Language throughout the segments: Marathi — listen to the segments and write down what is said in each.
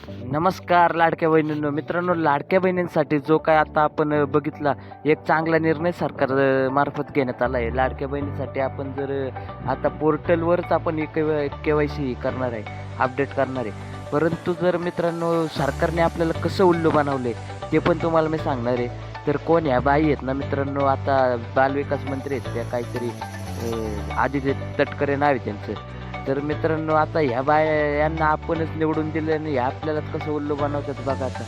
नमस्कार लाडक्या बहिणींनो. मित्रांनो, लाडक्या बहिणींसाठी जो काय आता आपण बघितला एक चांगला निर्णय सरकार मार्फत घेण्यात आला आहे. लाडक्या बहिणीसाठी आपण जर आता पोर्टलवरच आपण के-वाय-सी करणार आहे, अपडेट करणार आहे. परंतु जर मित्रांनो सरकारने आपल्याला कसं उल्लू बनवले ते पण तुम्हाला मी सांगणार आहे. तर कोण ह्या बाई आहेत ना मित्रांनो, आता बालविकास मंत्री आहेत त्या काहीतरी आदित्य तटकरे नाव आहे त्यांचं. तर मित्रांनो आता ह्या यांना आपणच निवडून दिलं आणि ह्या आपल्यालाच कसं उल्लू बनवतात बघा आता.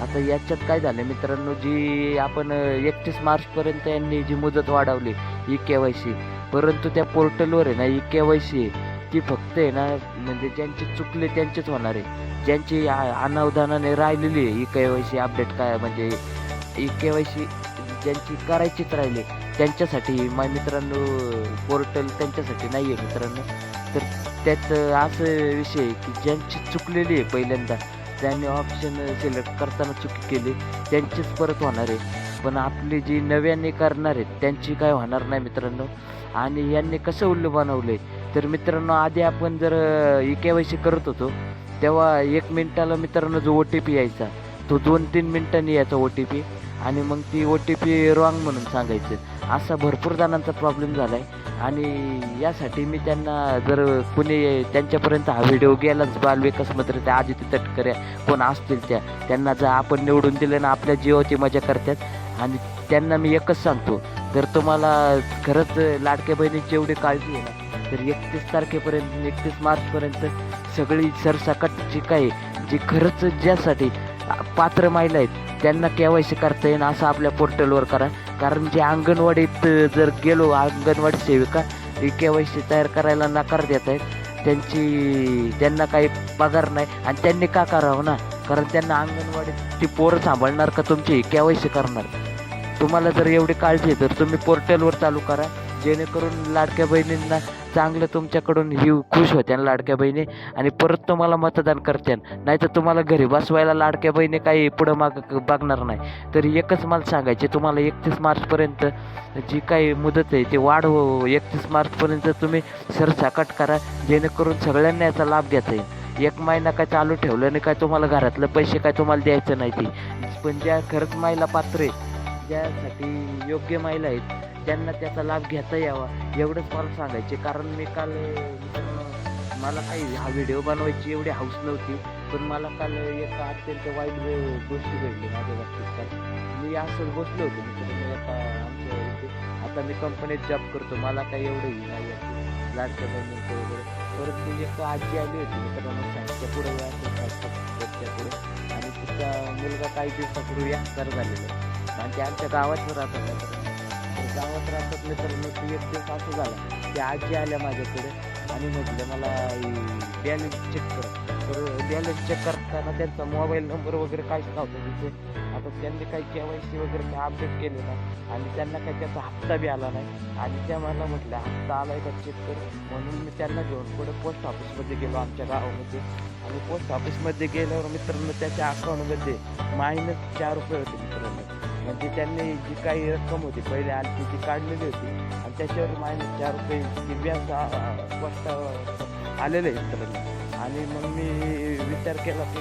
आता याच्यात काय झालं मित्रांनो, जी आपण 31 मार्चपर्यंत यांनी जी मुदत वाढवली ई-के-वाय-सी, परंतु त्या पोर्टलवर आहे ना ई-के-वाय-सी ती फक्त आहे ना म्हणजे ज्यांचे चुकले त्यांचेच होणार आहे. ज्यांची अनावधानाने राहिलेली आहे ई-के-वाय-सी अपडेट काय म्हणजे ई-के-वाय-सी ज्यांची करायचीच राहिली त्यांच्यासाठी मित्रांनो पोर्टल त्यांच्यासाठी नाही आहे मित्रांनो. तर त्यात असं विषय आहे की ज्यांची चुकलेली आहे पहिल्यांदा त्यांनी ऑप्शन सिलेक्ट करताना चुकी केली त्यांचीच परत होणार आहे. पण आपली जी नव्याने करणार आहेत त्यांची काय होणार नाही मित्रांनो. आणि यांनी कसं उल्लू बनवलं आहे तर मित्रांनो, आधी आपण जर ई-के-वाय-सी करत होतो तेव्हा 1 मिनिटाला मित्रांनो जो ओ टी पी यायचा तो 2-3 मिनिटांनी यायचा ओ टी पी. आणि मग ती ओ टी पी रॉंग म्हणून सांगायचं. असा भरपूर जणांचा प्रॉब्लेम झाला आहे. आणि यासाठी मी त्यांना जर कुणी त्यांच्यापर्यंत हा व्हिडिओ गेलाच बालविकास मंत्री त्या आदित्य तटकरे कोण असतील त्यांना जर आपण निवडून दिलं ना आपल्या जीवाची मजा करतात. आणि त्यांना मी एकच सांगतो, जर तुम्हाला खरंच लाडक्या बहिणीची एवढी काळजी आहे ना तर 31 तारखेपर्यंत 31 मार्चपर्यंत सगळी सरसकट जी काही जी खरंच ज्यासाठी पात्र महिला आहेत त्यांना के-वाय-सी करता येईल असं आपल्या पोर्टलवर करा. कारण जे अंगणवाडीत जर गेलो अंगणवाडी सेविका के-वाय-सी तयार करायला नकार देत आहेत, त्यांना काही पगार नाही आणि त्यांनी का करावं ना, कारण त्यांना अंगणवाडीत ती पोरं सांभाळणार का तुमची के-वाय-सी करणार. तुम्हाला जर एवढी काळजी आहे तर तुम्ही पोर्टलवर चालू करा, जेणेकरून लाडक्या बहिणींना चांगलं तुमच्याकडून खुश होत्या लाडक्या बहिणी आणि परत तुम्हाला मतदान करत्यान. नाहीतर तुम्हाला घरी बसवायला लाडक्या बहिणी काही पुढं माग बघणार नाही. तर एकच मला सांगायचे तुम्हाला 31 मार्चपर्यंत जी काही मुदत आहे ती वाढव. 31 मार्चपर्यंत तुम्ही सरसकट करा, जेणेकरून सगळ्यांना याचा लाभ घेता येईल. 1 महिना काय चालू ठेवलं नाही काय तुम्हाला घरातलं पैसे काय तुम्हाला द्यायचं नाही ती. पण ज्या खरंच महिला पात्र आहेत, ज्यासाठी योग्य महिला आहेत त्यांना त्याचा लाभ घेता यावा एवढंच मला सांगायचे. कारण मी काल मला काही हा व्हिडिओ बनवायची एवढी हौस नव्हती, पण मला काल एक अत्यंत वाईट गोष्टी घडली माझ्या बाबतीत. मी असंच बसलो होतो मित्रांनो एका आमच्या इथे. आता मी कंपनीत जॉब करतो, मला काही एवढंही नाही आहे लाडक्या बहिणींचं वगैरे. परंतु एक आजी आली होती मित्रांनो सांगच्या पुढे पुढे आणि तिचा मुलगा काही दिवसापूर्वी एक्सपायर झालेला आणि ते आमच्या गावात राहतात. गावात राहतात मित्रांनो. ती एक दिवस असं झाला त्या आजी आल्या माझ्याकडे आणि म्हटलं मला बॅलन्स चेक कर. तर बॅलन्स चेक करताना त्यांचा मोबाईल नंबर वगैरे काहीच नव्हतं तिथे. आता त्यांनी काही के-वाय-सी वगैरे काही अपडेट केले नाही आणि त्यांना काही त्याचा हप्ता बी आला नाही. आणि त्या मला म्हटलं हप्ता आला आहे का चेक कर. म्हणून मी त्यांना घेऊन पुढे पोस्ट ऑफिसमध्ये गेलो आमच्या गावामध्ये. आणि पोस्ट ऑफिसमध्ये गेल्यावर मित्रांनो त्याच्या अकाउंटमध्ये -4 रुपये होते मित्रांनो. म्हणजे त्यांनी जी काही रक्कम होती पहिले आली ती काढलेली होती आणि त्याच्यावर -4 रुपये दिव्यांचा स्पष्ट आलेलं आहे मित्रांनो. आणि मग मी विचार केला की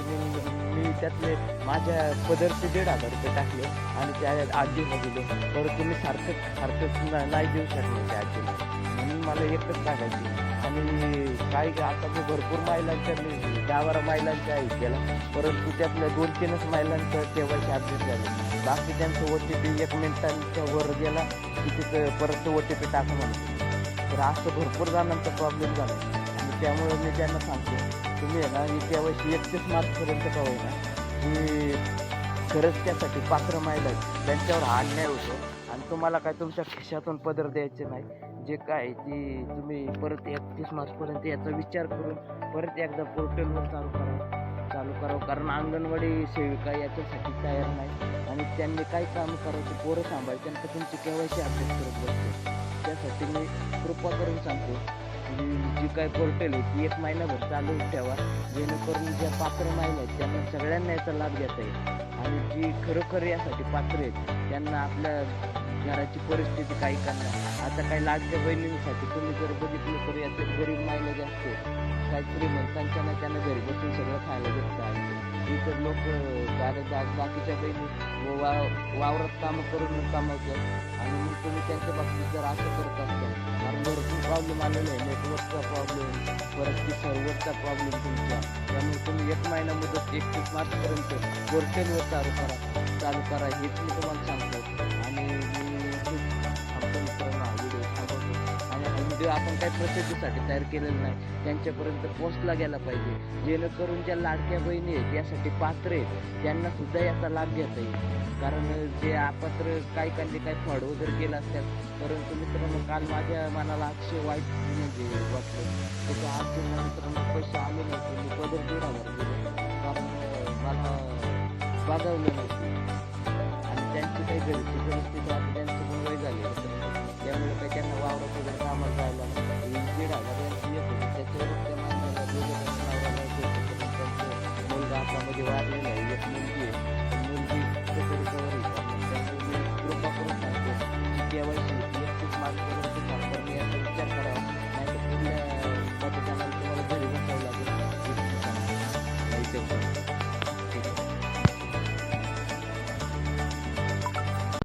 मी त्यातले माझ्या पदरचे 1,500 रुपये टाकले आणि त्या आजीला दिले. परंतु मी सारखंच नाही देऊ शकलो त्या आजीला. म्हणून मला एकच टाकायची. आणि काही आता मी भरपूर महिलांच्या 10-12 महिलांच्या आहे केला, परंतु त्यातल्या 2-3च महिलांचं के-वाय-सी अपडेट झालं. बाकी त्यांचं ओ टी पी 1 मिनिटांच्या वर गेला की तिथं परत ओ टी पी टाका म्हणतो. तर असं भरपूर जणांचा प्रॉब्लेम झाला. आणि त्यामुळे मी त्यांना सांगतो तुम्ही आहे ना ही के-वाय-सी 31 मार्चपर्यंत का होईना की खरंच त्यासाठी पात्र महिला आहेत त्यांच्यावर हा अन्याय होतो. आणि तुम्हाला काय तुमच्या खिशातून पदर द्यायचे नाही. जे काय ती तुम्ही परत 31 मार्चपर्यंत याचा विचार करून परत एकदा पोर्टलवर चालू करावं. कारण अंगणवाडी सेविका याच्यासाठी तयार नाही आणि त्यांनी काय काम करायचे पोरं सांभाळते तर तुमची के-वाय-सी अपडेट करत बसते. त्यासाठी मी कृपा करून सांगतो की जी काय पोर्टल आहे ती 1 महिनाभर चालू ठेवा, जेणेकरून ज्या पात्र महिला आहेत त्यांना सगळ्यांना याचा लाभ घेता येईल. आणि जी खरोखर यासाठी पात्र आहेत त्यांना आपल्या घराची परिस्थिती काही करणार. आता काही लाडक्या बहिणींसाठी तुम्ही जर बघितलं तर याच्यात गरीब महिला जास्त आहेत. काही श्रीमंतांच्या त्यांना घरी बसून सगळं खायला भेटतं आहे. इतर लोक बाकीच्या बहिणी वावरात कामं करून कमावतात आणि मग तुम्ही त्यांच्या बाबतीत जर असं करत असाल, कारण भरपूर प्रॉब्लेम आलेला आहे, नेटवर्कचा प्रॉब्लेम, परत की सर्व्हरचा प्रॉब्लेम तुमच्या. त्यामुळे तुम्ही 1 महिना मुदत 31 मार्चपर्यंत पोर्टलवर चालू करा हेच मी तुम्हाला सांगतो. आणि मी थांबतो मित्रांनो, हा व्हिडिओ थांबवतो. आणि हा व्हिडिओ आपण काही प्रसिद्धीसाठी तयार केलेला नाही, त्यांच्यापर्यंत पोहोचला गेला पाहिजे, जेणेकरून ज्या लाडक्या बहिणी आहेत यासाठी पात्र आहेत त्यांना सुद्धा याचा लाभ घेता येईल. कारण जे अपात्र काही फ्रॉड वगैरे केलं असतात. परंतु मित्रांनो, काल माझ्या मनाला अतिशय वाईट म्हणजे वाटलं. त्याच्या आज मित्रांनो पैसे आले नव्हते, मी पदर 1,500 दिले, कारण मला बाजावलं नव्हतं. आणि त्यांची काही घरची परिस्थिती आता त्यांची पण वय झाली होतं, त्यामुळे काही त्यांना वावरात वगैरे कामाला जायला 1,500 यांची येत होती. त्याच्यावर त्या माणसाला दोघं नवऱ्याला त्यांचं मुलगा आपल्यामध्ये वाढलेला आहे, एक मुलगी आहे. मुलगी कुठेतरी कवर होईल. त्यामुळे मी कृपा करून सांगतो की केवायसी 31 मार्चपर्यंत सरकारने याचा विचार करावा, नाहीतर पुढल्या 5 जणांना तुम्हाला घरी बसावं लागेल.